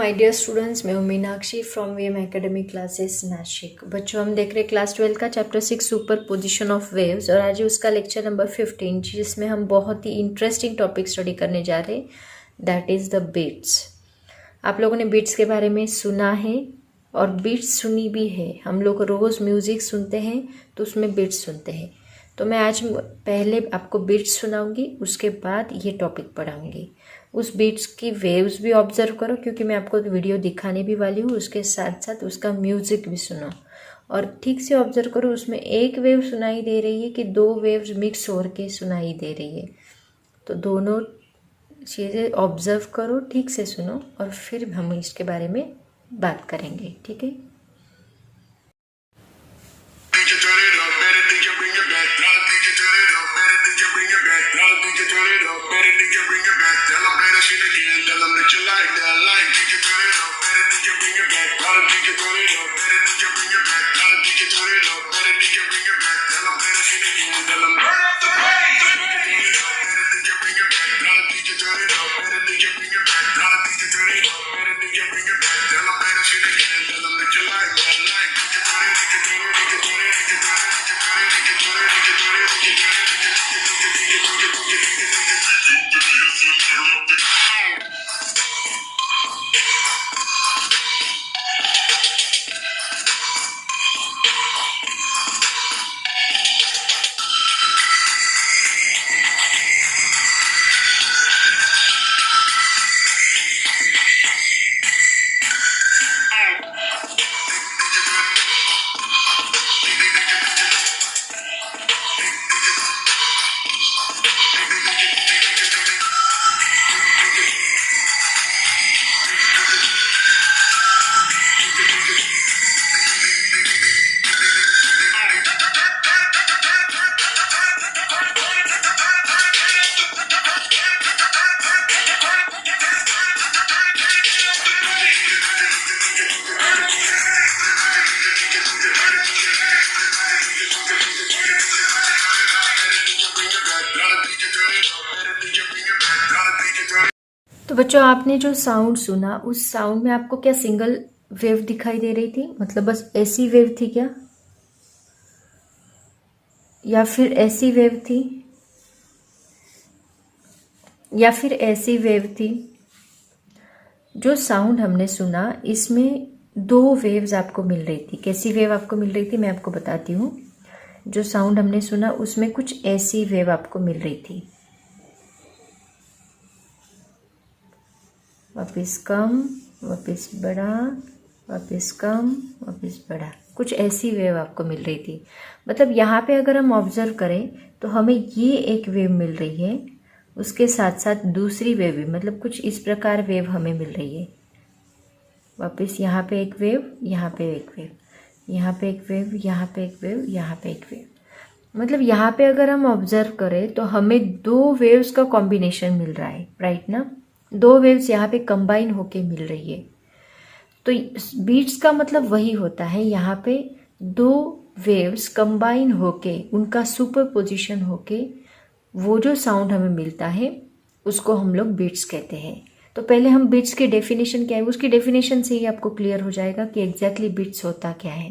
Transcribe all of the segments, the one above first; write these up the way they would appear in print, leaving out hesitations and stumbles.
My dear students, मैं हूं Meenakshi from VM academy classes Nashik. बच्चों, हम देख रहे हैं क्लास 12 का chapter 6 super position of waves और आज उसका लेक्चर नंबर 15 जिसमें हम बहुत ही इंटरेस्टिंग टॉपिक स्टडी करने जा रहे हैं, दैट इज़ द बीट्स। आप लोगों ने बीट्स के बारे में सुना है और बीट्स सुनी भी है। हम लोग रोज़ म्यूज़िक सुनते हैं तो उसमें बीट्स सुनते हैं। तो मैं आज पहले आपको बीट्स सुनाऊंगी, उसके बाद ये टॉपिक पढ़ाऊंगी। उस बीट्स की वेव्स भी ऑब्जर्व करो क्योंकि मैं आपको वीडियो दिखाने भी वाली हूँ, उसके साथ साथ उसका म्यूज़िक भी सुनो और ठीक से ऑब्जर्व करो उसमें एक वेव सुनाई दे रही है कि दो वेव्स मिक्स हो के सुनाई दे रही है। तो दोनों चीज़ें ऑब्जर्व करो, ठीक से सुनो और फिर हम इसके बारे में बात करेंगे, ठीक है। तो बच्चों, आपने जो साउंड सुना उस साउंड में आपको क्या सिंगल वेव दिखाई दे रही थी? मतलब बस ऐसी वेव थी क्या, या फिर ऐसी वेव थी, या फिर ऐसी वेव थी? जो साउंड हमने सुना इसमें दो वेव्स आपको मिल रही थी। कैसी वेव आपको मिल रही थी मैं आपको बताती हूँ। जो साउंड हमने सुना उसमें कुछ ऐसी वेव आपको मिल रही थी, वापिस कम, वापिस बड़ा, वापिस कम, वापिस बड़ा, कुछ ऐसी वेव आपको मिल रही थी। मतलब यहाँ पे अगर हम ऑब्जर्व करें तो हमें ये एक वेव मिल रही है, उसके साथ साथ दूसरी वेव भी, मतलब कुछ इस प्रकार वेव हमें मिल रही है। वापिस यहाँ पे एक वेव, यहाँ पे एक वेव, यहाँ पे एक वेव, यहाँ पे एक वेव, यहाँ पे एक वेव। मतलब यहाँ पे अगर हम ऑब्जर्व करें तो हमें दो वेव्स का कॉम्बिनेशन मिल रहा है, राइट ना। दो वेव्स यहाँ पे कंबाइन होके मिल रही है। तो बीट्स का मतलब वही होता है, यहाँ पे दो वेव्स कंबाइन होके, उनका सुपर पोजिशन होके वो जो साउंड हमें मिलता है उसको हम लोग बीट्स कहते हैं। तो पहले हम बीट्स की डेफिनेशन क्या है, उसकी डेफिनेशन से ही आपको क्लियर हो जाएगा कि एग्जैक्टली बीट्स होता क्या है।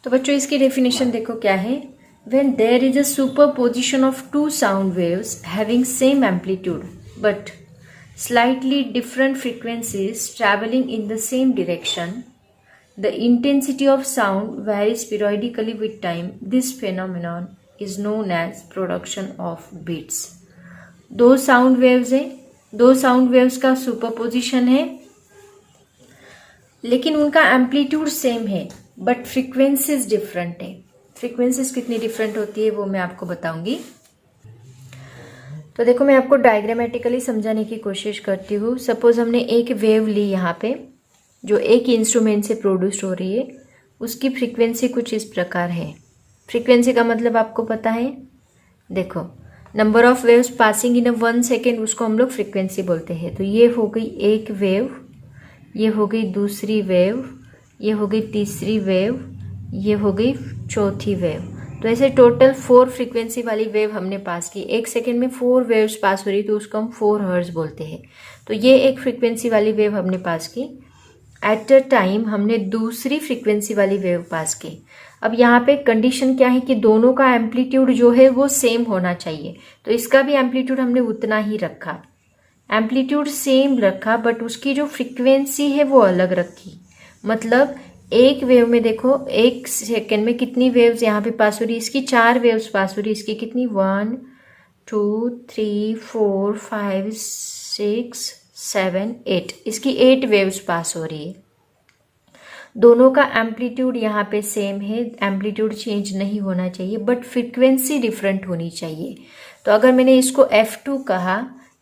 तो बच्चों, इसकी डेफिनेशन देखो क्या है। When there is a superposition of two sound waves having same amplitude but slightly different frequencies traveling in the same direction, the intensity of sound varies periodically with time. This phenomenon is known as production of beats. दो sound waves है, दो sound waves का superposition है, लेकिन उनका amplitude same है but frequencies different है। Frequencies कितनी डिफरेंट होती है वो मैं आपको बताऊंगी। तो देखो, मैं आपको डायग्रामेटिकली समझाने की कोशिश करती हूँ। सपोज हमने एक वेव ली यहाँ पे जो एक इंस्ट्रूमेंट से प्रोड्यूस हो रही है, उसकी फ्रीक्वेंसी कुछ इस प्रकार है। फ्रीक्वेंसी का मतलब आपको पता है, देखो number of waves passing in 1 second, उसको हम लोग फ्रीक्वेंसी बोलते हैं। तो ये हो गई एक वेव, ये हो गई दूसरी वेव, ये हो गई तीसरी वेव, ये हो गई चौथी वेव। तो ऐसे टोटल 4 फ्रीक्वेंसी वाली वेव हमने पास की। 1 सेकेंड में 4 वेव्स पास हो रही तो उसको हम 4 हर्ट्ज बोलते हैं। तो ये एक फ्रीक्वेंसी वाली वेव हमने पास की। एट अ टाइम हमने दूसरी फ्रीक्वेंसी वाली वेव पास की। अब यहाँ पे कंडीशन क्या है कि दोनों का एम्पलीट्यूड जो है वो सेम होना चाहिए। तो इसका भी एम्पलीट्यूड हमने उतना ही रखा, एम्पलीट्यूड सेम रखा, बट उसकी जो फ्रीक्वेंसी है वो अलग रखी। मतलब एक वेव में देखो 1 सेकेंड में कितनी वेव्स यहाँ पे पास हो रही है, इसकी 4 वेव्स पास हो रही है। इसकी कितनी 1 2 3 4 5 6 7 8, इसकी 8 वेव्स पास हो रही है। दोनों का एम्पलीट्यूड यहाँ पे सेम है, एम्पलीट्यूड चेंज नहीं होना चाहिए, बट फ्रीक्वेंसी डिफरेंट होनी चाहिए। तो अगर मैंने इसको F2 कहा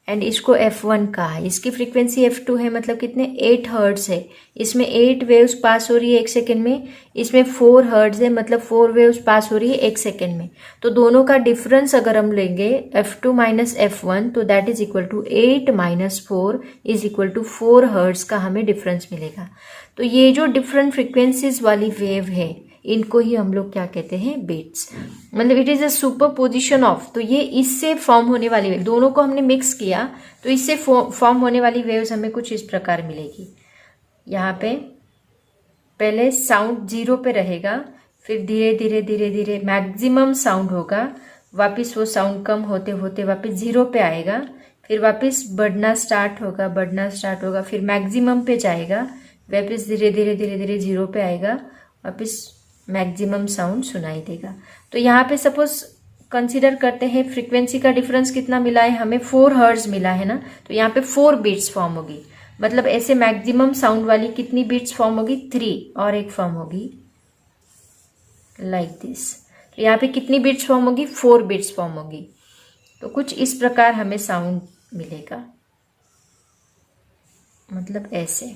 एंड इसको F1 कहा, इसकी फ्रीक्वेंसी F2 है, मतलब कितने 8 हर्ट्ज है, इसमें 8 वेव्स पास हो रही है 1 सेकेंड में, इसमें 4 हर्ट्ज है, मतलब 4 वेव्स पास हो रही है 1 सेकेंड में। तो दोनों का डिफरेंस अगर हम लेंगे F2 माइनस F1, तो that is equal to 8 minus 4 is equal to 4 hertz का हमें डिफरेंस मिलेगा। तो ये जो डिफरेंट फ्रीक्वेंसीज वाली वेव है, इनको ही हम लोग क्या कहते हैं, बीट्स। मतलब it is a super position of. तो ये इससे फॉर्म होने वाली वेव, दोनों को हमने मिक्स किया तो इससे फॉर्म होने वाली वेव्स हमें कुछ इस प्रकार मिलेगी। यहाँ पे पहले साउंड 0 पे रहेगा, फिर धीरे धीरे धीरे धीरे मैक्सिमम साउंड होगा, वापस वो साउंड कम होते होते वापस 0 पे आएगा, फिर वापस बढ़ना स्टार्ट होगा, फिर मैक्सिमम पे जाएगा, वापस धीरे धीरे धीरे धीरे 0 पे आएगा, वापस मैक्सिमम साउंड सुनाई देगा। तो यहाँ पे सपोज कंसीडर करते हैं फ्रीक्वेंसी का डिफरेंस कितना मिला है हमें, 4 हर्ट्ज मिला है ना, तो यहाँ पे 4 बीट्स फॉर्म होगी। मतलब ऐसे मैक्सिमम साउंड वाली कितनी बीट्स फॉर्म होगी, 3, और एक फॉर्म होगी लाइक दिस। तो यहाँ पे कितनी बीट्स फॉर्म होगी, 4 बीट्स फॉर्म होगी। तो कुछ इस प्रकार हमें साउंड मिलेगा, मतलब ऐसे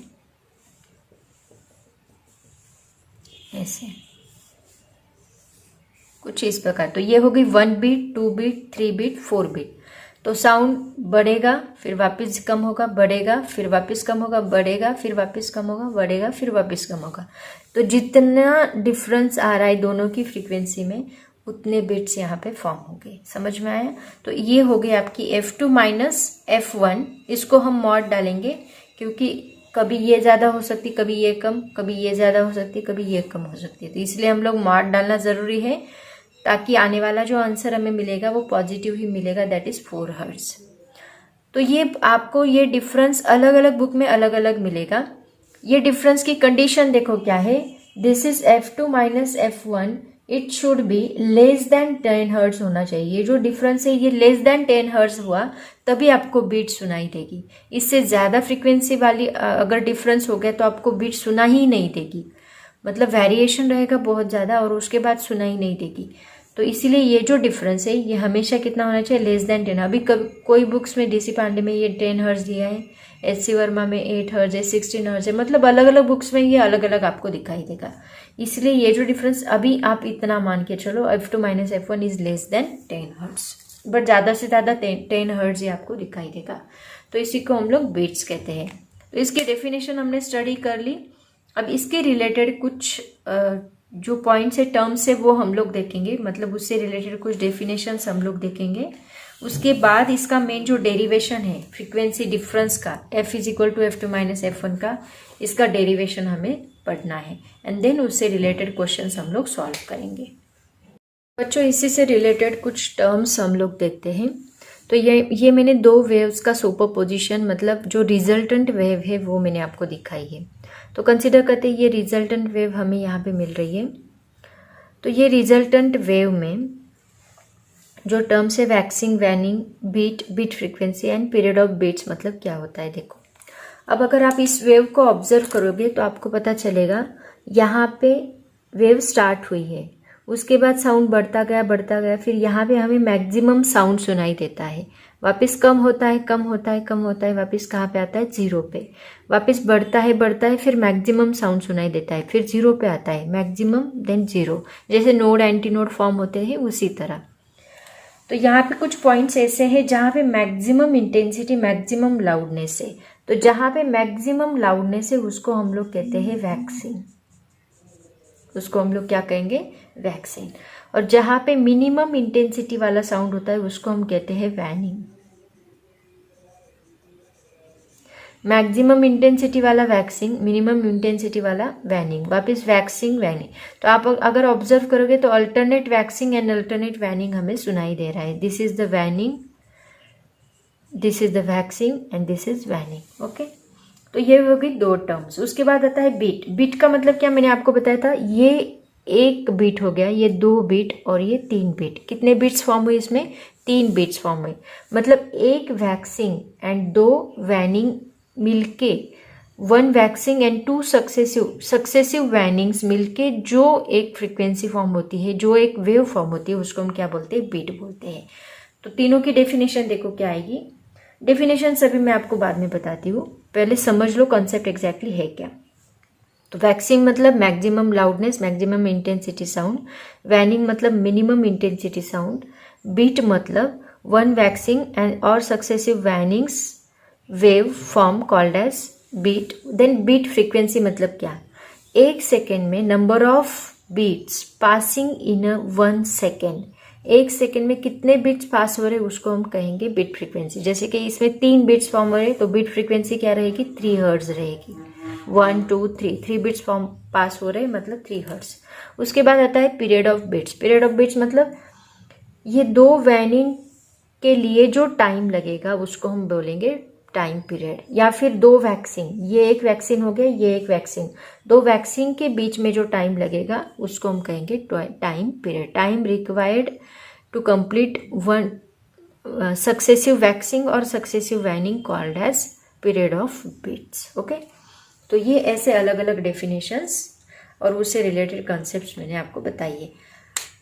कुछ इस प्रकार। तो ये होगी 1 बीट, 2 बीट, 3 बीट, 4 बीट। तो साउंड बढ़ेगा, फिर वापस कम होगा, बढ़ेगा, फिर वापस कम होगा, बढ़ेगा, फिर वापस कम होगा, बढ़ेगा, फिर वापस कम होगा। तो जितना डिफरेंस आ रहा है दोनों की फ्रीक्वेंसी में, उतने बिट्स यहाँ पे फॉर्म होंगे। समझ में आया? तो ये हो गई आपकी F2 माइनस F1। इसको हम मॉड डालेंगे क्योंकि कभी ये ज़्यादा हो सकती, कभी ये कम, कभी ये ज़्यादा हो सकती, कभी ये कम हो सकती है। तो इसलिए हम लोग मॉड डालना ज़रूरी है ताकि आने वाला जो आंसर हमें मिलेगा वो पॉजिटिव ही मिलेगा, दैट इज़ 4 हर्ट्ज। तो ये आपको ये डिफरेंस अलग अलग बुक में अलग अलग मिलेगा। ये डिफरेंस की कंडीशन देखो क्या है, this is F2 minus F1, it should be less than 10 hertz होना चाहिए। ये जो डिफरेंस है ये लेस देन 10 हर्ट्ज हुआ तभी आपको बीट सुनाई देगी। इससे ज़्यादा फ्रीक्वेंसी वाली अगर डिफरेंस हो गया तो आपको बीट सुना ही नहीं देगी, मतलब वेरिएशन रहेगा बहुत ज़्यादा और उसके बाद सुनाई नहीं देगी। तो इसीलिए ये जो डिफरेंस है ये हमेशा कितना होना चाहिए, लेस देन 10। अभी कोई बुक्स में DC पांडे में ये 10 हर्ट्ज दिया है, SC वर्मा में 8 हर्ट्ज है, 16 हर्ट्ज है, मतलब अलग अलग बुक्स में ये अलग अलग आपको दिखाई देगा। इसलिए ये जो डिफरेंस अभी आप इतना मान के चलो, F2 minus F1 is less than 10 hertz, but ज़्यादा से ज़्यादा 10 हर्ट्ज ही आपको दिखाई देगा। तो इसी को हम लोग बीट्स कहते हैं। तो इसकी डेफिनेशन हमने स्टडी कर ली। अब इसके रिलेटेड कुछ जो पॉइंट्स है, टर्म्स है, वो हम लोग देखेंगे, मतलब उससे रिलेटेड कुछ डेफिनेशंस हम लोग देखेंगे। उसके बाद इसका मेन जो डेरिवेशन है फ्रीक्वेंसी डिफरेंस का, F is equal to F2 minus F1 का, इसका डेरिवेशन हमें पढ़ना है एंड देन उससे रिलेटेड क्वेश्चंस हम लोग सॉल्व करेंगे। बच्चों इसी से रिलेटेड कुछ टर्म्स हम लोग देखते हैं। तो ये मैंने 2 वेव्स का सुपरपोजिशन, मतलब जो रिजल्टेंट वेव है वो मैंने आपको दिखाई है। तो कंसिडर करते हैं ये रिजल्टेंट वेव हमें यहाँ पे मिल रही है। तो ये रिजल्टेंट वेव में जो टर्म्स है waxing, waning, beat frequency and period of beats, मतलब क्या होता है देखो। अब अगर आप इस वेव को ऑब्जर्व करोगे तो आपको पता चलेगा यहाँ पे वेव स्टार्ट हुई है, उसके बाद साउंड बढ़ता गया, फिर यहाँ पे हमें मैक्सिमम साउंड सुनाई देता है, वापस कम होता है, वापस कहाँ पे आता है, 0 पे, वापस बढ़ता है, फिर मैक्सिमम साउंड सुनाई देता है, फिर 0 पे आता है, मैक्सिमम देन 0, जैसे नोड एंटी नोड फॉर्म होते हैं उसी तरह। तो यहाँ पे कुछ पॉइंट्स ऐसे हैं जहाँ पे मैक्सिमम इंटेंसिटी, मैक्सिमम लाउडनेस है। तो जहाँ पे मैक्सिमम लाउडनेस है उसको हम लोग कहते हैं वैक्सिंग। उसको हम लोग क्या कहेंगे, वैक्सिंग। और जहाँ पे मिनिमम इंटेंसिटी वाला साउंड होता है उसको हम कहते हैं वैनिंग। मैक्सिमम इंटेंसिटी वाला वैक्सिंग, मिनिमम इंटेंसिटी वाला वैनिंग, वापस वैक्सिंग वैनिंग। तो आप अगर ऑब्जर्व करोगे तो alternate waxing and alternate waning हमें सुनाई दे रहा है। This is the waning, this is the waxing and this is waning. Okay, तो ये हो गई दो टर्म्स। उसके बाद आता है बीट। बीट का मतलब क्या, मैंने आपको बताया था, ये एक बीट हो गया, ये 2 बीट और ये 3 बीट। कितने बीट्स फॉर्म हुए इसमें, 3 बीट्स फॉर्म हुए। मतलब एक वैक्सिंग एंड 2 वैनिंग मिलके, 1 वैक्सिंग एंड 2 सक्सेसिव वैनिंग्स मिलके जो एक फ्रीक्वेंसी फॉर्म होती है, जो एक वेव फॉर्म होती है, उसको हम क्या बोलते हैं, बीट बोलते हैं। तो तीनों की डेफिनेशन देखो क्या आएगी। डेफिनेशन सभी मैं आपको बाद में बताती हूँ, पहले समझ लो कॉन्सेप्ट एग्जैक्टली है क्या। तो वैक्सिंग मतलब maximum loudness, maximum intensity sound. Waning मतलब मिनिमम इंटेंसिटी साउंड। बीट मतलब 1 वैक्सिंग एंड और successive wanings wave form called as beat. Then beat frequency मतलब क्या, 1 सेकेंड में number of beats passing in 1 second. 1 second में कितने beats पास हो रहे हैं उसको हम कहेंगे बीट फ्रीक्वेंसी। जैसे कि इसमें 3 बीट्स फॉर्म हो रहे हैं तो बीट फ्रीक्वेंसी क्या रहेगी, 3 हर्ट्ज रहेगी। 1 2 3 बीट्स फॉर्म पास हो रहे हैं मतलब 3 हर्ट्ज। उसके बाद आता है period of beats. Period of beats मतलब ये 2 वैनिंग के लिए जो टाइम लगेगा उसको हम बोलेंगे टाइम पीरियड। या फिर 2 वैक्सिंग, ये एक वैक्सीन हो गया, ये एक वैक्सीन, 2 वैक्सीन के बीच में जो टाइम लगेगा उसको हम कहेंगे time period. Time required to complete 1 successive waxing और successive waning called as period of beats. Okay, तो ये ऐसे अलग अलग डेफिनेशंस और उससे रिलेटेड कॉन्सेप्ट्स मैंने आपको बताई है।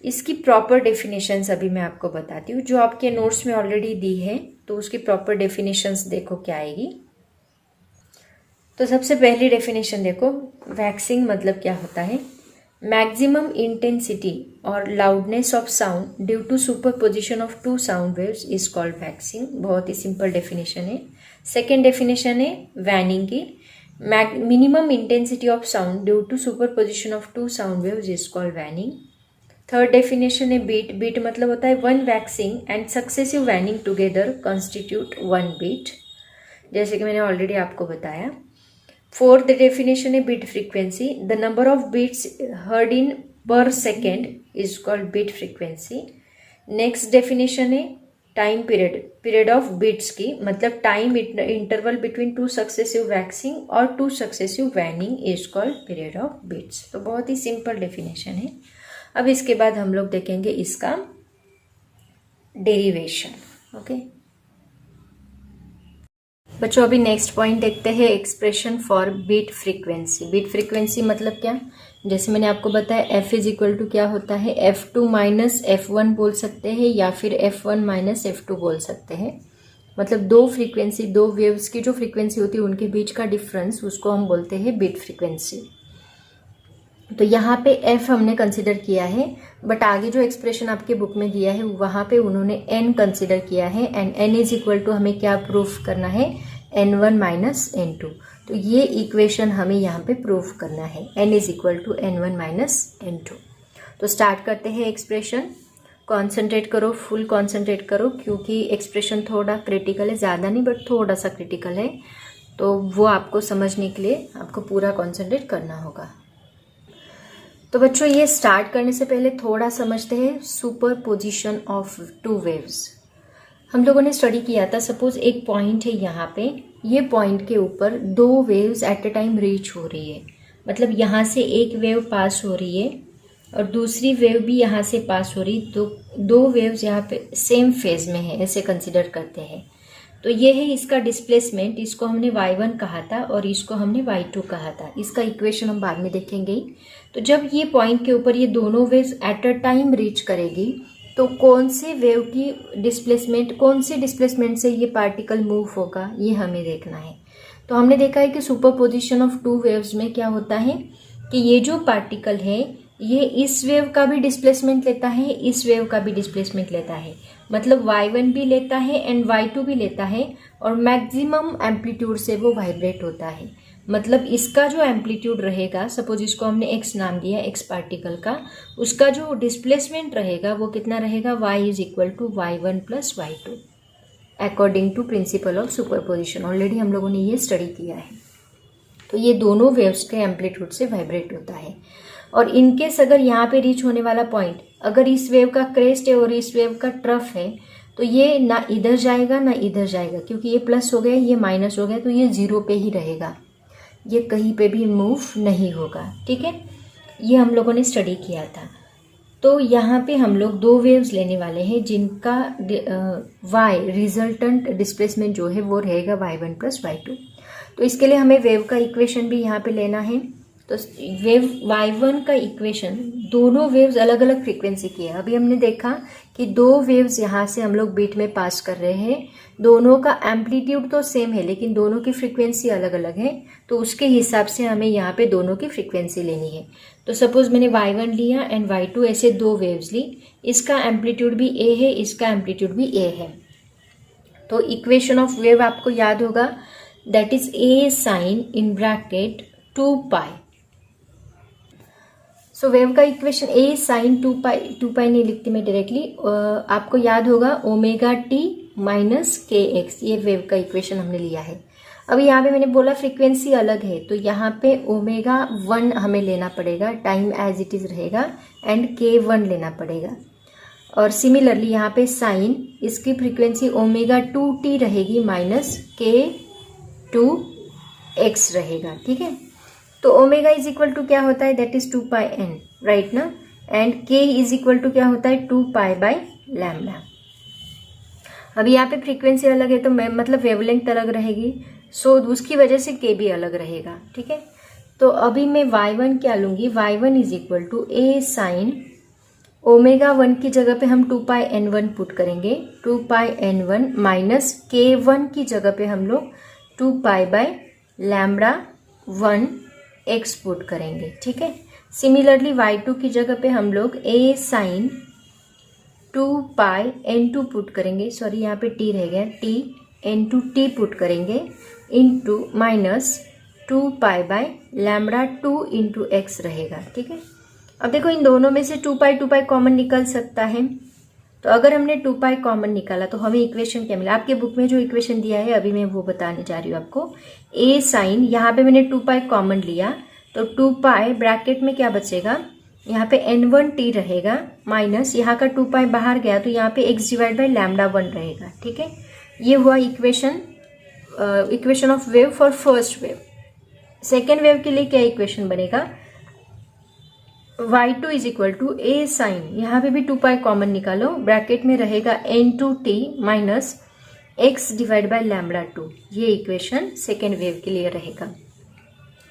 इसकी प्रॉपर डेफिनेशंस अभी मैं आपको बताती हूँ, जो आपके नोट्स में ऑलरेडी दी है। तो उसकी प्रॉपर डेफिनेशंस देखो क्या आएगी। तो सबसे पहली डेफिनेशन देखो, वैक्सिंग मतलब क्या होता है, मैक्सिमम इंटेंसिटी और loudness of sound due to superposition of 2 sound waves is called waxing. बहुत ही सिंपल डेफिनेशन है। सेकेंड डेफिनेशन है वैनिंग की, minimum intensity of sound due to superposition of 2 sound waves is called waning. Third definition है beat. Beat मतलब होता है 1 waxing and successive waning together constitute 1 beat, जैसे कि मैंने ऑलरेडी आपको बताया। फोर्थ डेफिनेशन है beat frequency, the number of beats heard in per second is called beat frequency. Next definition है time period, period of beats की, मतलब time interval between 2 successive waxing और 2 successive waning is called period of beats. तो बहुत ही simple definition है। अब इसके बाद हम लोग देखेंगे इसका डेरिवेशन। ओके बच्चों, अभी नेक्स्ट पॉइंट देखते हैं, expression for beat frequency. Beat frequency मतलब क्या, जैसे मैंने आपको बताया f इज इक्वल टू क्या होता है, f2 माइनस f1 बोल सकते हैं या फिर f1 माइनस f2 बोल सकते हैं। मतलब 2 फ्रीक्वेंसी, 2 वेव्स की जो फ्रीक्वेंसी होती है उनके बीच का डिफरेंस, उसको हम बोलते हैं बीट फ्रीक्वेंसी। तो यहाँ पे f हमने कंसिडर किया है, बट आगे जो एक्सप्रेशन आपके बुक में दिया है वहाँ पे उन्होंने n कंसिडर किया है and n is equal to हमें क्या प्रूफ करना है, n1 माइनस n2। तो ये इक्वेशन हमें यहाँ पे प्रूफ करना है, n is equal to n1 minus n2। तो स्टार्ट करते हैं एक्सप्रेशन। कॉन्सेंट्रेट करो, फुल कॉन्सेंट्रेट करो, क्योंकि एक्सप्रेशन थोड़ा क्रिटिकल है, ज़्यादा नहीं बट थोड़ा सा क्रिटिकल है, तो वो आपको समझने के लिए आपको पूरा कॉन्सेंट्रेट करना होगा। तो बच्चों, ये स्टार्ट करने से पहले थोड़ा समझते हैं सुपर पोजिशन ऑफ 2 वेव्स। हम लोगों ने स्टडी किया था, सपोज एक पॉइंट है यहाँ पे, ये पॉइंट के ऊपर 2 waves at a time reach हो रही है। मतलब यहाँ से एक वेव पास हो रही है और दूसरी वेव भी यहाँ से पास हो रही, तो 2 वेव्स यहाँ पे सेम फेज में है, ऐसे कंसिडर करते हैं। तो ये है इसका डिस्प्लेसमेंट, इसको हमने y1 कहा था और इसको हमने y2 कहा था। इसका इक्वेशन हम बाद में देखेंगे ही। तो जब ये पॉइंट के ऊपर ये दोनों waves at a time reach करेगी तो कौन से वेव की डिस्प्लेसमेंट, कौन से डिस्प्लेसमेंट से ये पार्टिकल मूव होगा, ये हमें देखना है। तो हमने देखा है कि सुपरपोजिशन ऑफ 2 वेव्स में क्या होता है कि ये जो पार्टिकल है ये इस वेव का भी डिस्प्लेसमेंट लेता है, इस वेव का भी डिस्प्लेसमेंट लेता है। मतलब y1 भी लेता है एंड y2 भी लेता है और मैक्सिमम एम्पलीट्यूड से वो वाइब्रेट होता है। मतलब इसका जो एम्पलीट्यूड रहेगा, सपोज इसको हमने x नाम दिया, x पार्टिकल का, उसका जो डिस्प्लेसमेंट रहेगा वो कितना रहेगा, y is equal to y1 plus y2 according to principle of superposition. Already हम लोगों ने ये स्टडी किया है। तो ये दोनों वेव्स के एम्पलीट्यूड से वाइब्रेट होता है। और इनकेस अगर यहाँ पे रीच होने वाला पॉइंट अगर इस वेव का क्रेस्ट है और इस वेव का ट्रफ है, तो ये ना इधर जाएगा ना इधर जाएगा, क्योंकि ये प्लस हो गया ये माइनस हो गया, तो ये जीरो पे ही रहेगा, ये कहीं पे भी मूव नहीं होगा। ठीक है, ये हम लोगों ने स्टडी किया था। तो यहाँ पे हम लोग दो वेव्स लेने वाले हैं जिनका y रिजल्टेंट डिस्प्लेसमेंट जो है वो रहेगा y1 प्लस y2। तो इसके लिए हमें वेव का इक्वेशन भी यहाँ पे लेना है। तो वेव y1 का इक्वेशन, दोनों वेव्स अलग अलग फ्रीक्वेंसी की है। अभी हमने देखा कि दो वेव्स यहाँ से हम लोग बीट में पास कर रहे हैं, दोनों का एम्पलीट्यूड तो सेम है लेकिन दोनों की फ्रीक्वेंसी अलग अलग है। तो उसके हिसाब से हमें यहाँ पे दोनों की फ्रीक्वेंसी लेनी है। तो सपोज मैंने y1 लिया एंड y2, ऐसे दो वेव्स ली, इसका एम्पलीट्यूड भी a है, इसका एम्पलीट्यूड भी a है। तो इक्वेशन ऑफ वेव आपको याद होगा, that is a sine in bracket 2 pi. So wave का इक्वेशन a साइन 2 पाई नहीं लिखती मैं डायरेक्टली, आपको याद होगा omega t minus k x, ये वेव का इक्वेशन हमने लिया है। अभी यहाँ पे मैंने बोला फ्रीक्वेंसी अलग है, तो यहाँ पे ओमेगा 1 हमें लेना पड़ेगा, टाइम एज इट इज रहेगा, एंड k1 लेना पड़ेगा। और सिमिलरली यहाँ पे साइन, इसकी फ्रीक्वेंसी ओमेगा 2t रहेगी माइनस k2x रहेगा। ठीक है, तो ओमेगा इज इक्वल टू क्या होता है, that is 2 pi n, right ना, and k is equal to क्या होता है 2 पाई बाई लैम्डा। अभी यहाँ पे फ्रीक्वेंसी अलग है तो मतलब वेवलेंथ अलग रहेगी, सो उसकी वजह से k भी अलग रहेगा। ठीक है, तो अभी मैं y1 क्या लूंगी, y1 is equal to a sine omega 1 की जगह पे हम 2 पाई n1 पुट करेंगे, 2 पाई n1 माइनस k1 की जगह पे हम लोग 2 pi by lambda 1 x put करेंगे। ठीक है, सिमिलरली y2 की जगह पे हम लोग a sine 2 pi n2 put करेंगे, सॉरी यहाँ पे t रह गया, t n2 t पुट करेंगे into minus 2 pi by lambda 2 into x रहेगा। ठीक है, अब देखो इन दोनों में से 2 पाई कॉमन निकल सकता है, तो अगर हमने 2 पाई कॉमन निकाला तो हमें इक्वेशन क्या मिला, आपके बुक में जो इक्वेशन दिया है अभी मैं वो बताने जा रही हूँ आपको। a साइन, यहाँ पे मैंने 2 पाई कॉमन लिया तो 2 पाई ब्रैकेट में क्या बचेगा, यहाँ पे n1t रहेगा माइनस यहाँ का 2 पाई बाहर गया तो यहाँ पे x डिवाइड बाई लैम्डा 1 रहेगा। ठीक है, ये हुआ equation of wave for first wave. Second wave के लिए क्या इक्वेशन बनेगा, y2 is equal to a sine, यहाँ पे भी 2 पाई कॉमन निकालो, ब्रैकेट में रहेगा n2t minus x divide by lambda 2, ये इक्वेशन सेकेंड वेव के लिए रहेगा।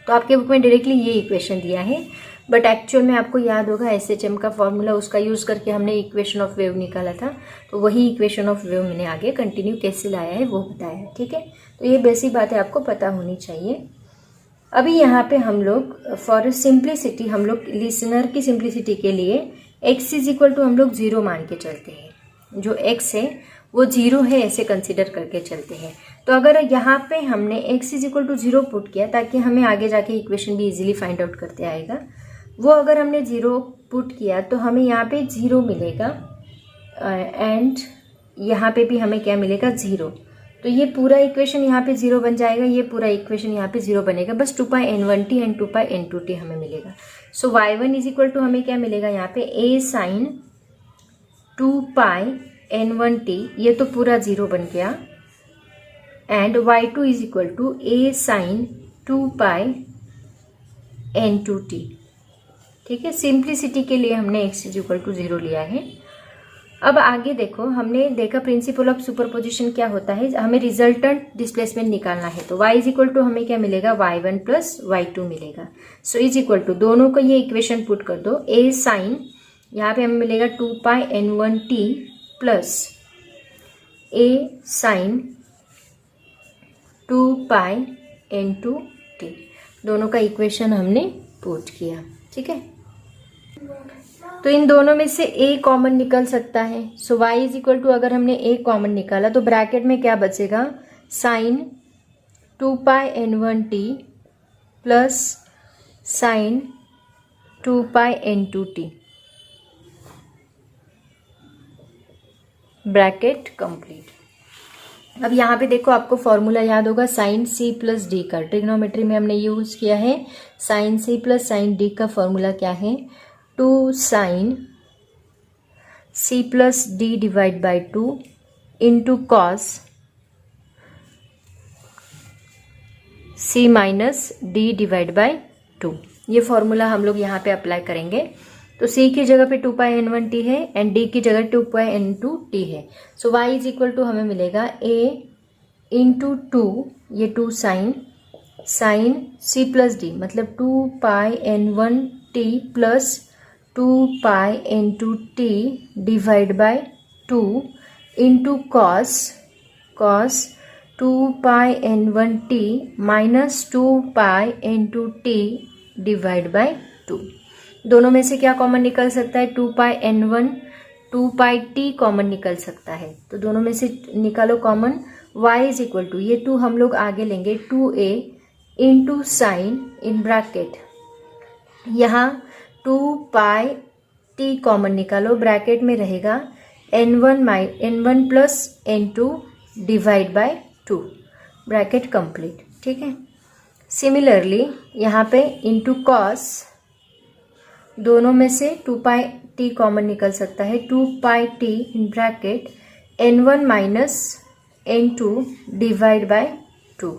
तो आपके बुक में डायरेक्टली ये इक्वेशन दिया है, बट एक्चुअल में आपको याद होगा SHM का फॉर्मूला, उसका यूज करके हमने इक्वेशन ऑफ वेव निकाला था, तो वही इक्वेशन ऑफ वेव मैंने आगे कंटिन्यू कैसे लाया है वो बताया। ठीक है, तो ये बेसिक बातें आपको पता होनी चाहिए। अभी यहाँ पे हम लोग फॉर सिंप्लिसिटी, हम लोग लिसनर की सिंप्लिसिटी के लिए x इज इक्वल टू हम लोग 0 मान के चलते हैं, जो x है वो 0 है ऐसे कंसिडर करके चलते हैं। तो अगर यहाँ पे हमने x is equal to 0 put किया ताकि हमें आगे जाके इक्वेशन भी इजीली फाइंड आउट करते आएगा, वो अगर हमने 0 पुट किया तो हमें यहाँ पे 0 मिलेगा एंड यहाँ पे भी हमें क्या मिलेगा 0। तो ये पूरा इक्वेशन यहाँ पे 0 बन जाएगा, ये पूरा इक्वेशन यहाँ पे 0 बनेगा, बस 2 pi n1t and 2 pi n2t हमें मिलेगा। सो y1 इज इक्वल टू हमें क्या मिलेगा यहाँ पे a साइन 2 पाई n1t, ये तो पूरा 0 बन गया, and y2 is equal to a sine 2 pi n2t। ठीक है, सिंप्लिसिटी के लिए हमने x इज इक्वल टू 0 लिया है। अब आगे देखो, हमने देखा प्रिंसिपल ऑफ सुपरपोजिशन क्या होता है, हमें रिजल्टेंट डिस्प्लेसमेंट निकालना है, तो y इज इक्वल टू हमें क्या मिलेगा y1 प्लस y2 मिलेगा। सो इज इक्वल टू दोनों को ये इक्वेशन पुट कर दो, a साइन यहाँ पे हमें मिलेगा 2 pi n1t plus a sine 2 pi n2t, दोनों का इक्वेशन हमने पुट किया। ठीक है, तो इन दोनों में से a कॉमन निकल सकता है। सो y इज इक्वल टू, अगर हमने a कॉमन निकाला तो ब्रैकेट में क्या बचेगा, sine 2πn1t plus sine 2πn2t, bracket complete. अब यहाँ पे देखो, आपको फॉर्मूला याद होगा साइन c प्लस डी का, ट्रिग्नोमेट्री में हमने यूज किया है। Sine c plus sine d का फॉर्मूला क्या है, 2 sine c plus d divide by 2 into cos c minus d divide by 2। ये फॉर्मूला हम लोग यहाँ पे अप्लाई करेंगे। तो c की जगह पे 2πn1t है एंड d की जगह 2πn2t है। सो y इज इक्वल टू हमें मिलेगा a इंटू 2, ये 2 साइन c प्लस डी, मतलब 2πn1t plus 2πn2t divide by 2 into cos 2πn1t minus 2πn2t divide by 2। दोनों में से क्या कॉमन निकल सकता है, 2πn1 2πt कॉमन निकल सकता है। तो दोनों में से निकालो common. y is equal to, ये 2 हम लोग आगे लेंगे, 2a into sine in bracket, यहाँ 2πt कॉमन निकालो, ब्रैकेट में रहेगा n1 plus n2 divide by 2, bracket complete. ठीक है। सिमिलरली यहाँ पे इंटू कॉस, दोनों में से 2πt कॉमन निकल सकता है, 2πt in bracket n1 minus n2 divide by 2।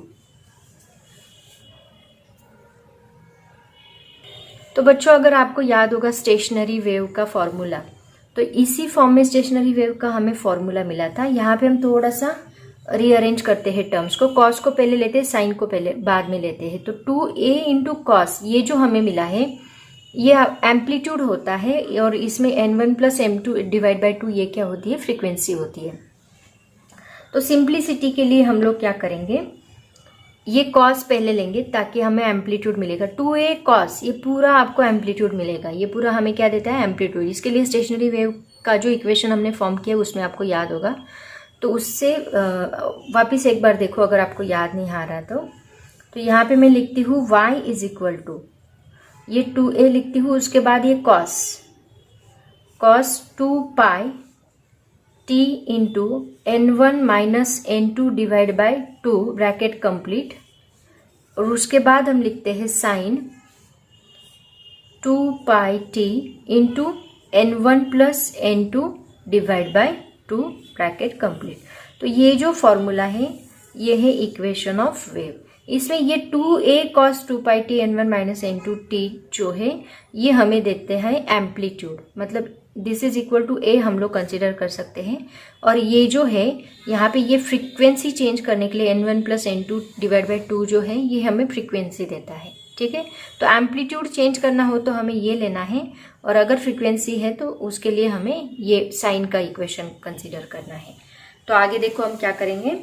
तो बच्चों, अगर आपको याद होगा स्टेशनरी वेव का फॉर्मूला, तो इसी फॉर्म में स्टेशनरी वेव का हमें फॉर्मूला मिला था। यहाँ पे हम थोड़ा सा रीअरेंज करते हैं टर्म्स को, कॉस को पहले लेते हैं, साइन को पहले बाद में लेते हैं। तो 2a इंटू कॉस, ये जो हमें मिला है ये एम्पलीट्यूड होता है, और इसमें n1 plus m2 divide by 2 ये क्या होती है, फ्रीक्वेंसी होती है। तो सिंप्लिसिटी के लिए हम लोग क्या करेंगे, ये कॉस पहले लेंगे ताकि हमें एम्पलीट्यूड मिलेगा। 2a कॉस, ये पूरा आपको एम्पलीट्यूड मिलेगा, ये पूरा हमें क्या देता है, एम्पलीट्यूड। इसके लिए स्टेशनरी वेव का जो इक्वेशन हमने फॉर्म किया उसमें आपको याद होगा, तो उससे वापस एक बार देखो अगर आपको याद नहीं आ रहा तो यहाँ पे मैं लिखती हूँ y इज इक्वल टू, ये 2a लिखती हूँ, उसके बाद ये cos 2π t into n1 minus n2 divide by 2, bracket complete. और उसके बाद हम लिखते हैं sine 2π t into n1 plus n2 divide by 2, bracket complete. तो ये जो फॉर्मूला है ये है इक्वेशन ऑफ वेव। इसमें ये 2a cos 2πt n1 minus n2t जो है ये हमें देते हैं एम्पलीट्यूड, मतलब this is equal to a हम लोग कंसिडर कर सकते हैं। और ये जो है यहाँ पे ये फ्रीक्वेंसी चेंज करने के लिए n1 plus n2 divide by 2 जो है ये हमें फ्रीक्वेंसी देता है। ठीक है। तो एम्पलीट्यूड चेंज करना हो तो हमें ये लेना है, और अगर फ्रीक्वेंसी है तो उसके लिए हमें ये साइन का इक्वेशन कंसिडर करना है। तो आगे देखो हम क्या करेंगे,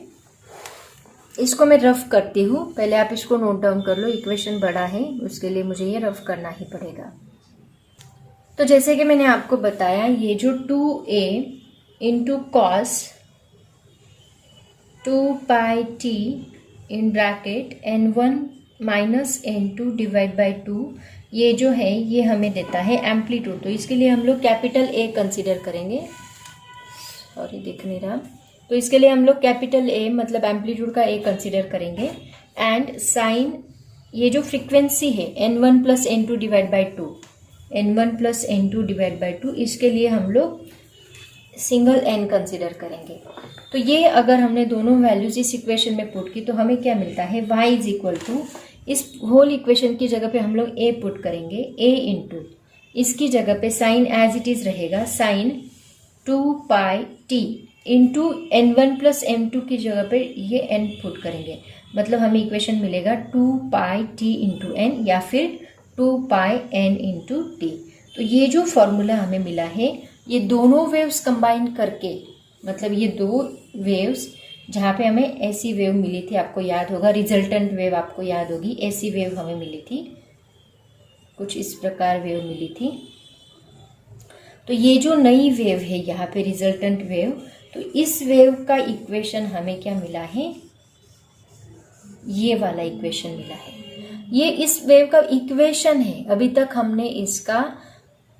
इसको मैं रफ करती हूँ, पहले आप इसको नोट डाउन कर लो। इक्वेशन बड़ा है, उसके लिए मुझे ये रफ करना ही पड़ेगा। तो जैसे कि मैंने आपको बताया, ये जो 2a into cos 2πt in bracket n1 minus n2 divide by 2, ये जो है ये हमें देता है एम्पलीट्यूड। तो इसके लिए हम लोग कैपिटल A कंसिडर करेंगे, सॉरी दिख नहीं रहा। तो इसके लिए हम लोग कैपिटल A मतलब एम्पलीट्यूड का A कंसिडर करेंगे, एंड साइन ये जो फ्रीक्वेंसी है n1 plus n2 divide by 2, n1 plus n2 divide by 2, इसके लिए हम लोग सिंगल n कंसिडर करेंगे। तो ये अगर हमने दोनों वैल्यूज इस इक्वेशन में पुट की तो हमें क्या मिलता है, y इज इक्वल टू, इस होल इक्वेशन की जगह पे हम लोग a पुट करेंगे, a इंटू इसकी जगह पे साइन एज इट इज रहेगा, sine 2πt into n1 plus m2 की जगह पे ये n पुट करेंगे, मतलब हमें इक्वेशन मिलेगा 2πt इंटू n या फिर 2πn इंटू t। तो ये जो फॉर्मूला हमें मिला है ये दोनों वेव्स कंबाइन करके, मतलब ये दो वेव्स जहाँ पे हमें ऐसी वेव मिली थी, आपको याद होगा रिजल्टेंट वेव आपको याद होगी, ऐसी वेव हमें मिली थी, कुछ इस प्रकार वेव मिली थी। तो ये जो नई वेव है यहाँ पे रिजल्टेंट वेव, तो इस वेव का इक्वेशन हमें क्या मिला है, ये वाला इक्वेशन मिला है। ये इस वेव का इक्वेशन है, अभी तक हमने इसका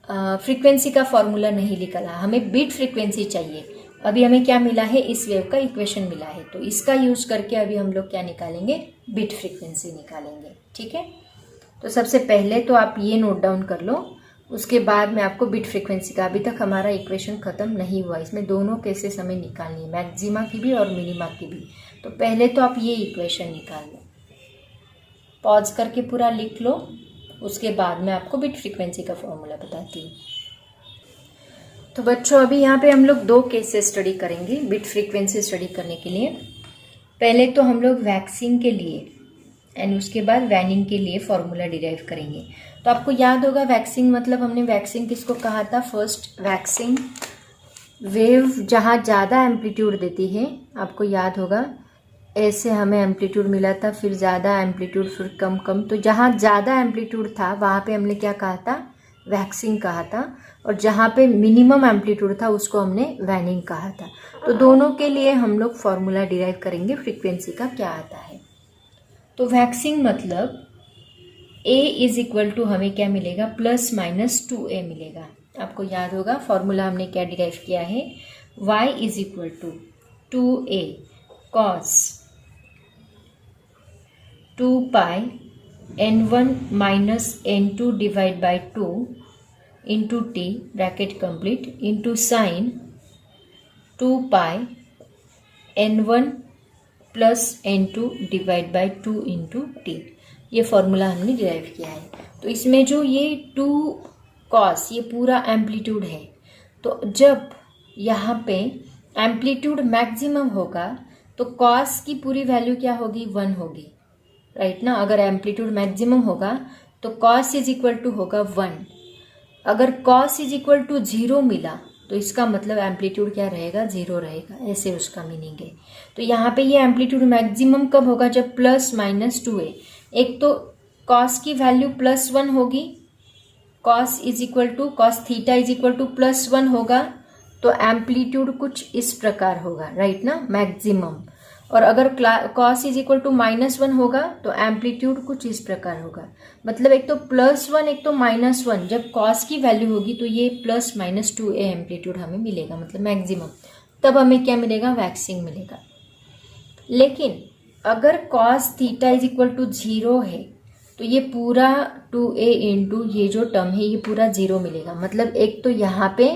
फ्रीक्वेंसी का फॉर्मूला नहीं निकाला, हमें बीट फ्रीक्वेंसी चाहिए। अभी हमें क्या मिला है, इस वेव का इक्वेशन मिला है, तो इसका यूज करके अभी हम लोग क्या निकालेंगे, बीट फ्रीक्वेंसी निकालेंगे। ठीक है, तो सबसे पहले तो आप ये नोट डाउन कर लो, उसके बाद मैं आपको बीट फ्रीक्वेंसी का, अभी तक हमारा इक्वेशन खत्म नहीं हुआ, इसमें दोनों केसेस हमें निकालनी है, मैक्सिमा की भी और मिनिमा की भी। तो पहले तो आप ये इक्वेशन निकाल लो, पॉज करके पूरा लिख लो, उसके बाद मैं आपको बीट फ्रीक्वेंसी का फॉर्मूला बताती हूँ। तो बच्चों अभी यहाँ पे हम लोग दो केसेस स्टडी करेंगे बीट फ्रीक्वेंसी स्टडी करने के लिए। पहले तो हम लोग वैक्सिंग के लिए एंड उसके बाद वैनिंग के लिए फॉर्मूला डिराइव करेंगे। तो आपको याद होगा वैक्सिंग मतलब हमने वैक्सिंग किसको कहा था, फर्स्ट वैक्सिंग वेव जहाँ ज़्यादा एम्पलीट्यूड देती है, आपको याद होगा ऐसे हमें एम्पलीट्यूड मिला था, फिर ज़्यादा एम्पलीट्यूड, फिर कम कम, तो जहाँ ज़्यादा एम्पलीट्यूड था वहाँ पे हमने क्या कहा था, वैक्सिंग कहा था, और जहाँ पे मिनिमम एम्पलीट्यूड था उसको हमने वैनिंग कहा था। तो दोनों के लिए हम लोग फॉर्मूला डिराइव करेंगे फ्रीक्वेंसी का क्या आता है। तो वैक्सिंग मतलब A इज इक्वल टू हमें क्या मिलेगा, प्लस माइनस 2A मिलेगा। आपको याद होगा फॉर्मूला हमने क्या डिराइव किया है, y is equal to 2A cos 2 pi n1 minus n2 divide by 2 into t bracket complete into sine 2 pi n1 plus n2 divide by 2 into t. ये formula हमने डिराइव किया है। तो इसमें जो ये 2 कॉस ये पूरा एम्पलीट्यूड है, तो जब यहाँ पे एम्पलीट्यूड मैक्सिमम होगा तो कॉस की पूरी वैल्यू क्या होगी, 1 होगी, राइट ना। अगर एम्पलीट्यूड मैक्सिमम होगा तो कॉस इज इक्वल टू होगा 1। अगर कॉस इज इक्वल टू 0 मिला तो इसका मतलब एम्पलीट्यूड क्या रहेगा, 0 रहेगा, ऐसे उसका मीनिंग है। तो यहाँ पे ये एम्पलीट्यूड मैक्सिमम कब होगा, जब प्लस माइनस 2A, एक तो कॉस की वैल्यू प्लस 1 होगी, cos is equal to cos theta is equal to plus 1 होगा, तो एम्पलीट्यूड कुछ इस प्रकार होगा, राइट ना, मैक्सिमम। और अगर cos is equal to minus 1 होगा तो एम्पलीट्यूड कुछ इस प्रकार होगा। मतलब एक तो प्लस 1 एक तो माइनस 1, जब कॉस की वैल्यू होगी तो ये प्लस माइनस 2A एम्पलीट्यूड हमें मिलेगा, मतलब मैक्सिमम। तब हमें क्या मिलेगा, वैक्सिंग मिलेगा। लेकिन अगर cos theta is equal to 0 है तो ये पूरा 2A इंटू ये जो टर्म है ये पूरा 0 मिलेगा। मतलब एक तो यहाँ पे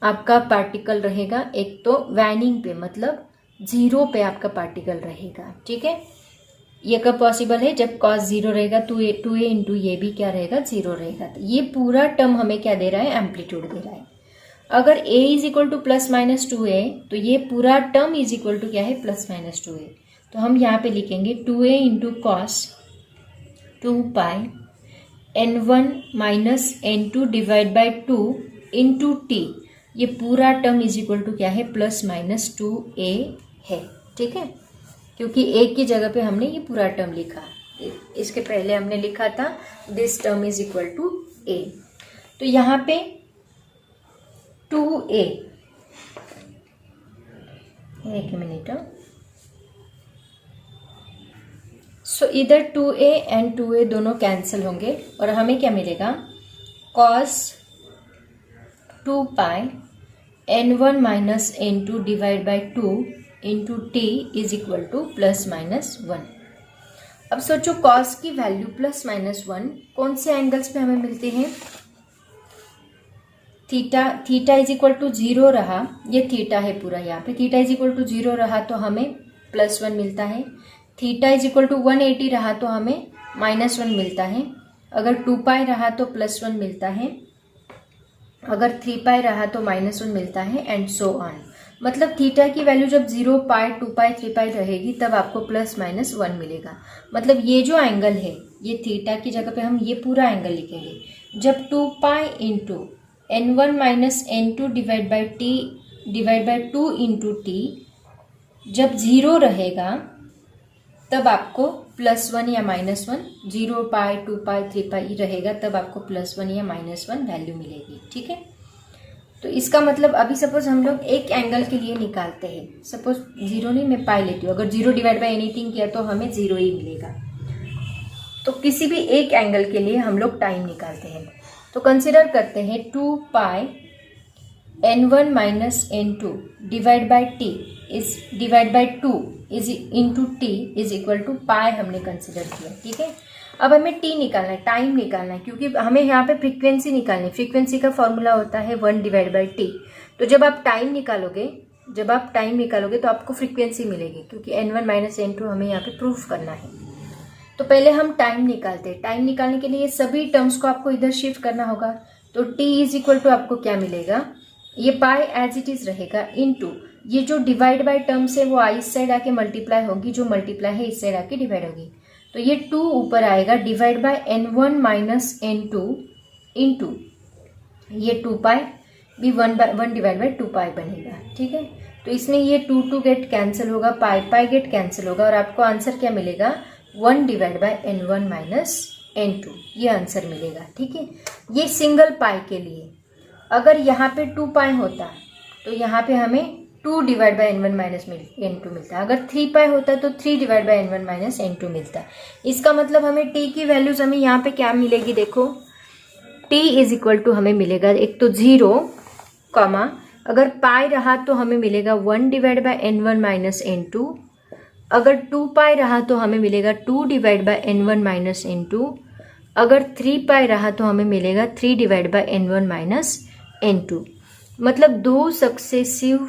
आपका पार्टिकल रहेगा, एक तो वैनिंग पे मतलब 0 पे आपका पार्टिकल रहेगा। ठीक है, ये कब पॉसिबल है, जब कॉस 0 रहेगा, 2A इंटू ये भी क्या रहेगा, 0 रहेगा। तो ये पूरा टर्म हमें क्या दे रहा है, एम्पलीट्यूड दे रहा है। अगर A is equal to plus minus 2A तो ये पूरा टर्म इज इक्वल टू क्या है, प्लस माइनस 2A। तो हम यहाँ पे लिखेंगे 2A into cos 2 pi n1 minus n2 divide by 2 into t. ये पूरा टर्म इज इक्वल टू क्या है, प्लस माइनस 2A है। ठीक है, क्योंकि A की जगह पे हमने ये पूरा टर्म लिखा, इसके पहले हमने लिखा था this term is equal to A। तो यहाँ पे 2A, एक मिनट, सो इधर 2A एंड 2A दोनों कैंसिल होंगे और हमें क्या मिलेगा, cos 2 pi n1 minus n2 divide by 2 into t is equal to plus minus 1। अब सोचो कॉस की वैल्यू प्लस माइनस 1 कौन से एंगल्स पे हमें मिलते हैं, थीटा इज इक्वल टू 0 रहा, ये थीटा है पूरा, यहाँ पे थीटा इज इक्वल टू 0 रहा तो हमें प्लस 1 मिलता है। थीटा इज इक्वल टू 180 रहा तो हमें माइनस 1 मिलता है। अगर 2 पाई रहा तो प्लस 1 मिलता है, अगर 3 पाई रहा तो माइनस 1 मिलता है, एंड सो ऑन। मतलब थीटा की वैल्यू जब 0 पाई 2 पाई 3 पाई रहेगी तब आपको प्लस माइनस 1 मिलेगा। मतलब ये जो एंगल है ये थीटा की जगह पे हम ये पूरा एंगल लिखेंगे। जब 2 pi into n1 minus n2 divide by 2 into T जब 0 रहेगा तब आपको प्लस 1 या माइनस 1, 0 पाई 2 पाई 3 पाई रहेगा तब आपको प्लस 1 या माइनस 1 वैल्यू मिलेगी। ठीक है, तो इसका मतलब अभी सपोज हम लोग एक एंगल के लिए निकालते हैं, सपोज 0 नहीं, मैं पाई लेती हूँ, अगर 0 डिवाइड बाय एनीथिंग किया तो हमें 0 ही मिलेगा। तो किसी भी एक एंगल के लिए हम लोग टाइम निकालते हैं, तो कंसिडर करते हैं 2 pi n1 minus n2 divide by t is divide by 2 is into t is equal to pi हमने कंसिडर किया। ठीक है, अब हमें t निकालना है, टाइम निकालना है, क्योंकि हमें यहाँ पे फ्रीक्वेंसी निकालनी है। फ्रीक्वेंसी का फॉर्मूला होता है 1 डिवाइड बाई टी। तो जब आप टाइम निकालोगे तो आपको फ्रीक्वेंसी मिलेगी, क्योंकि n1 माइनस n2 हमें यहाँ पे प्रूफ करना है। तो पहले हम टाइम निकालते हैं। टाइम निकालने के लिए सभी टर्म्स को आपको इधर शिफ्ट करना होगा। तो t इज इक्वल टू आपको क्या मिलेगा, ये पाई एज इट इज रहेगा इनटू ये जो डिवाइड बाय टर्म्स है वो इस साइड आके मल्टीप्लाई होगी, जो मल्टीप्लाई है इस साइड आके डिवाइड होगी। तो ये 2 ऊपर आएगा divide by n1 minus n2 into ये 2 पाई भी 1 डिवाइड बाय 2 पाई बनेगा। ठीक है, तो इसमें ये 2 गेट कैंसिल होगा, पाई गेट कैंसिल होगा, और आपको आंसर क्या मिलेगा, 1 divide by n1 minus n2, ये आंसर मिलेगा। ठीक है, ये सिंगल पाई के लिए। अगर यहाँ पे 2 पाई होता तो यहाँ पे हमें 2 divide by n1 minus n2 मिलता। अगर 3 पाई होता तो 3 divide by n1 minus n2 मिलता। इसका मतलब हमें t की वैल्यूज हमें यहाँ पे क्या मिलेगी, देखो t इज इक्वल टू हमें मिलेगा एक तो 0 कॉमा, अगर पाई रहा तो हमें मिलेगा 1 divide by n1 minus n2, अगर 2 पाई रहा तो हमें मिलेगा 2 divide by n1 minus n2, अगर 3 पाई रहा तो हमें मिलेगा 3 divide by n1 minus n2। मतलब दो सक्सेसिव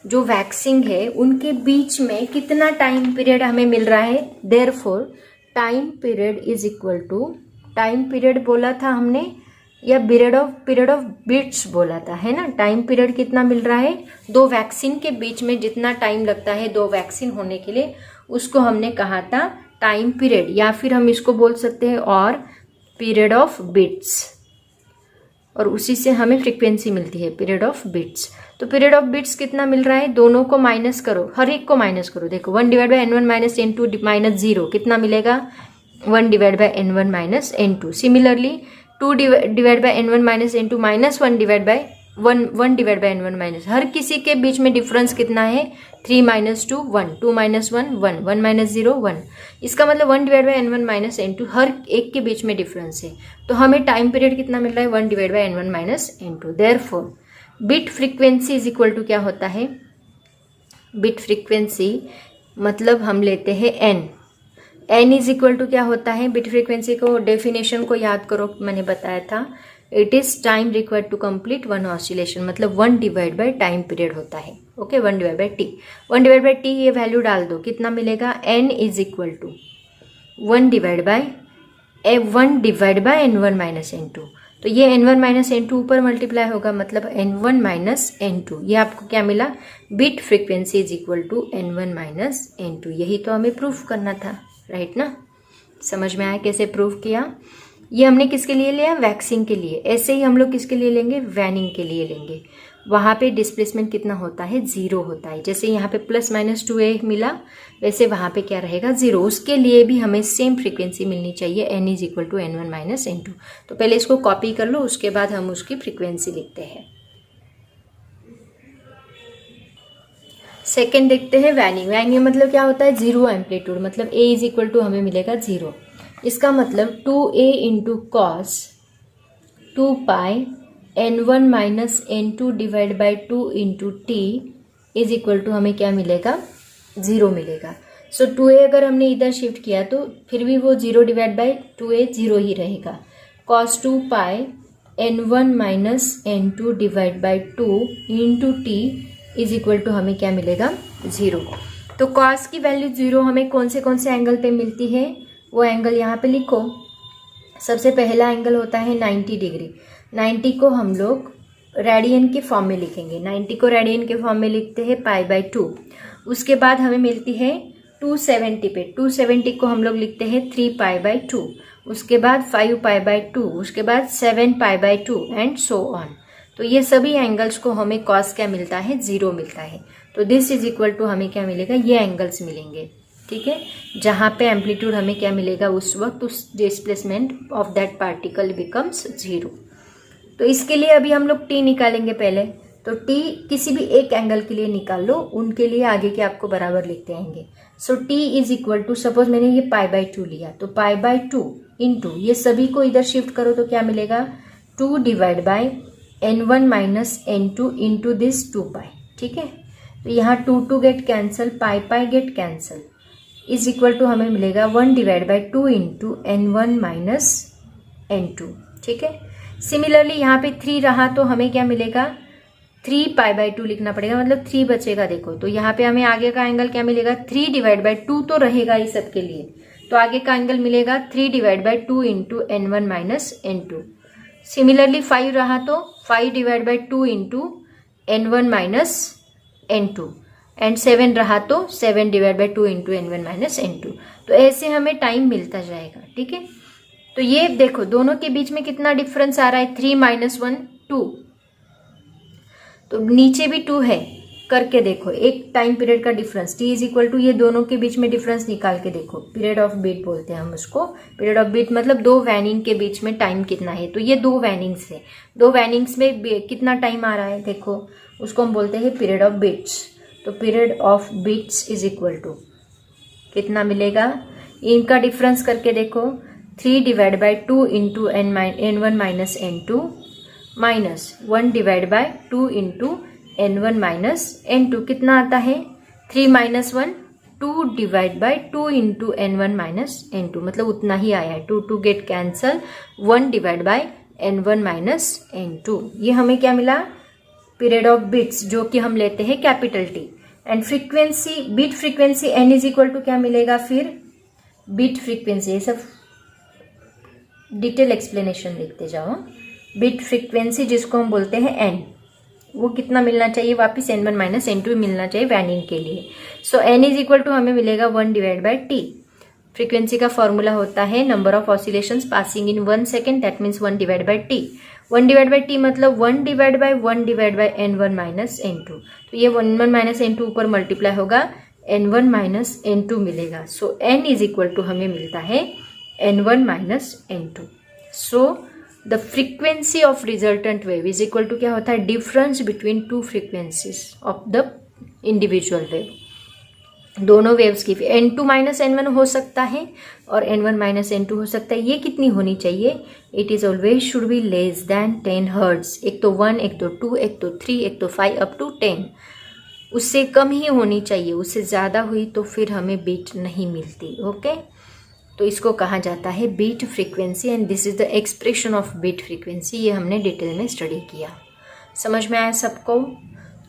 जो वैक्सिंग है उनके बीच में कितना टाइम पीरियड हमें मिल रहा है। Therefore time period is equal to, time period बोला था हमने या पीरियड ऑफ बिट्स बोला था, है ना। टाइम पीरियड कितना मिल रहा है, दो वैक्सीन के बीच में जितना टाइम लगता है दो वैक्सीन होने के लिए, उसको हमने कहा था टाइम पीरियड, या फिर हम इसको बोल सकते हैं और पीरियड ऑफ बिट्स, और उसी से हमें फ्रीक्वेंसी मिलती है पीरियड ऑफ बिट्स। तो पीरियड ऑफ बिट्स कितना मिल रहा है, दोनों को माइनस करो, हर एक को माइनस करो। देखो 1 divide by n1 minus n2 minus 0 कितना मिलेगा, 1 divide by n1 minus n2। Similarly 2 divide by n1 minus n2 minus 1 divide by n1 minus, हर किसी के बीच में डिफरेंस कितना है, 3 माइनस 2 1, 2 माइनस 1 1, 1 माइनस 0 1। इसका मतलब 1 divide by n1 minus n2 हर एक के बीच में डिफरेंस है। तो हमें टाइम पीरियड कितना मिल रहा है, 1 divide by n1 minus n2। Therefore beat frequency is equal to क्या होता है, बिट फ्रीक्वेंसी मतलब हम लेते हैं n इज इक्वल टू क्या होता है, बिट फ्रीक्वेंसी को डेफिनेशन को याद करो, मैंने बताया था it is time required to complete one oscillation, मतलब 1 डिवाइड बाय टाइम पीरियड होता है। Okay, 1 divide by t, 1 divide by t ये वैल्यू डाल दो, कितना मिलेगा, n is equal to 1 divide by n1 minus n2। तो ये n1 माइनस n2 ऊपर मल्टीप्लाई होगा, मतलब n1 माइनस n2। ये आपको क्या मिला, beat frequency is equal to n1 minus n2। यही तो हमें प्रूफ करना था, राइट ना। समझ में आया कैसे प्रूफ किया। ये हमने किसके लिए लिया, वैक्सिंग के लिए। ऐसे ही हम लोग किसके लिए लेंगे, वैनिंग के लिए लेंगे। वहाँ पे डिस्प्लेसमेंट कितना होता है, 0 होता है। जैसे यहाँ पे प्लस माइनस 2a मिला, वैसे वहाँ पे क्या रहेगा, 0। उसके लिए भी हमें सेम फ्रीक्वेंसी मिलनी चाहिए, n is equal to n1 minus n2। तो पहले इसको कॉपी कर लो, उसके बाद हम उसकी फ्रीक्वेंसी लिखते हैं। सेकेंड देखते हैं वैनिंग। वैनिंग मतलब क्या होता है, 0 एम्पलीट्यूड, मतलब a इज इक्वल टू हमें मिलेगा 0। इसका मतलब 2a into cos 2 pi n1 minus n2 divide by 2 into t is equal to हमें क्या मिलेगा, 0 मिलेगा। सो 2a अगर हमने इधर शिफ्ट किया तो फिर भी वो 0 डिवाइड बाई 2a 0 ही रहेगा। Cos 2 pi n1 minus n2 divide by 2 into t is equal to हमें क्या मिलेगा, 0। तो कॉस की वैल्यू 0 हमें कौन से एंगल पे मिलती है, वो एंगल यहाँ पे लिखो। सबसे पहला एंगल होता है 90 डिग्री। 90 को हम लोग रेडियन के फॉर्म में लिखेंगे। 90 को रेडियन के फॉर्म में लिखते हैं पाई बाई 2। उसके बाद हमें मिलती है 270 पे, 270 को हम लोग लिखते हैं 3 पाई बाई 2। उसके बाद 5 पाई बाई 2, उसके बाद 7 pi by 2 and so on. तो ये सभी एंगल्स को हमें कॉस क्या मिलता है, 0 मिलता है। तो दिस इज इक्वल टू हमें क्या मिलेगा, ये एंगल्स मिलेंगे। ठीक है, जहाँ पे एम्पलीट्यूड हमें क्या मिलेगा, उस वक्त उस displacement of that particle becomes 0। तो तो इसके लिए अभी हम लोग टी निकालेंगे पहले। तो टी किसी भी एक एंगल के लिए निकाल लो, उनके लिए आगे के आपको बराबर लिखते आएंगे। So t is equal to, suppose मैंने ये π/2 लिया, तो π/2 इंटू ये सभी को इधर शिफ्ट करो तो क्या मिलेगा, 2 divide by n1 minus n2 into this 2π। ठीक है, तो यहाँ 2 get cancel, π get cancel, is equal to हमें मिलेगा 1 divide by 2 into n1 minus n2। ठीक है, सिमिलरली यहाँ पे 3 रहा तो हमें क्या मिलेगा, 3π/2 लिखना पड़ेगा, मतलब 3 बचेगा। देखो तो यहाँ पे हमें आगे का एंगल क्या मिलेगा, 3 डिवाइड बाय 2 तो रहेगा ही सबके लिए, तो आगे का एंगल मिलेगा 3 divide by 2 into n1 minus n2। Similarly 5 रहा तो 5 divide by 2 into n1 minus n2, and 7 रहा तो 7 divide by 2 into n1 minus n2। तो ऐसे हमें टाइम मिलता जाएगा। ठीक है, तो ये देखो दोनों के बीच में कितना डिफरेंस आ रहा है, 3 माइनस 1 2, तो नीचे भी 2 है, करके देखो एक टाइम पीरियड का difference, t is equal to ये दोनों के बीच में डिफरेंस निकाल के देखो, पीरियड ऑफ बीट बोलते हैं हम उसको। पीरियड ऑफ बीट मतलब 2 वैनिंग के बीच में टाइम कितना है, तो ये 2 वैनिंग्स है, 2 वैनिंग्स में कितना टाइम आ रहा है, देखो उसको हम बोलते हैं पीरियड ऑफ बीट्स। तो period of beats is equal to कितना मिलेगा, इनका डिफरेंस करके देखो, 3 divide by 2 into n1 minus n2 minus 1 divide by 2 into n1 minus n2, कितना आता है 3 minus 1 2 divide by 2 into n1 minus n2, मतलब उतना ही आया है, 2 get cancel, 1 divide by n1 minus n2। ये हमें क्या मिला, पीरियड ऑफ बिट्स, जो कि हम लेते हैं capital t. And frequency, beat frequency n is equal to क्या मिलेगा, फिर बीट फ्रीक्वेंसी, ये सब डिटेल एक्सप्लेनेशन लिखते जाओ। बीट फ्रीक्वेंसी जिसको हम बोलते हैं n, वो कितना मिलना चाहिए, वापस n1 माइनस n2 मिलना चाहिए वैनिंग के लिए। सो n इज इक्वल टू हमें मिलेगा 1 डिवाइड बाय t। फ्रीक्वेंसी का फॉर्मूला होता है number of oscillations passing in 1 second, that means 1 divide by t। 1 divide by t मतलब 1 divide bye 1 divide by n1 minus n2, तो ये 1 माइनस n2 ऊपर multiply होगा, n1 माइनस n2 मिलेगा। So n is equal to हमें मिलता है n1 minus n2। So the frequency of resultant wave is equal to क्या होता है, difference between 2 frequencies of the individual wave. दोनों वेव्स की n2 माइनस n1 हो सकता है और n1 माइनस n2 हो सकता है। ये कितनी होनी चाहिए, it is always should be less than 10 hertz. एक तो 1, एक तो 2, एक तो 3, एक तो 5 अप टू 10, उससे कम ही होनी चाहिए। उससे ज़्यादा हुई तो फिर हमें बीट नहीं मिलती। ओके, तो इसको कहा जाता है beat frequency, and this is the expression of beat frequency. ये हमने डिटेल में स्टडी किया, समझ में आया सबको।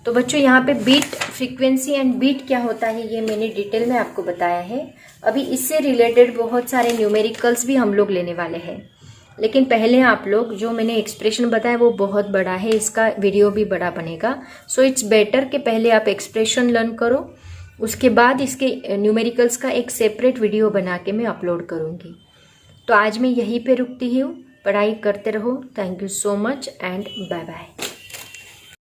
तो बच्चों यहाँ पे बीट फ्रीक्वेंसी एंड बीट क्या होता है ये मैंने डिटेल में आपको बताया है। अभी इससे रिलेटेड बहुत सारे न्यूमेरिकल्स भी हम लोग लेने वाले हैं, लेकिन पहले आप लोग जो मैंने एक्सप्रेशन बताया वो बहुत बड़ा है, इसका वीडियो भी बड़ा बनेगा। सो इट्स बेटर कि पहले आप एक्सप्रेशन लर्न करो, उसके बाद इसके न्यूमेरिकल्स का एक सेपरेट वीडियो बना के मैं अपलोड करूँगी। तो आज मैं यहीं पे रुकती हूँ, पढ़ाई करते रहो। Thank you so much and bye bye.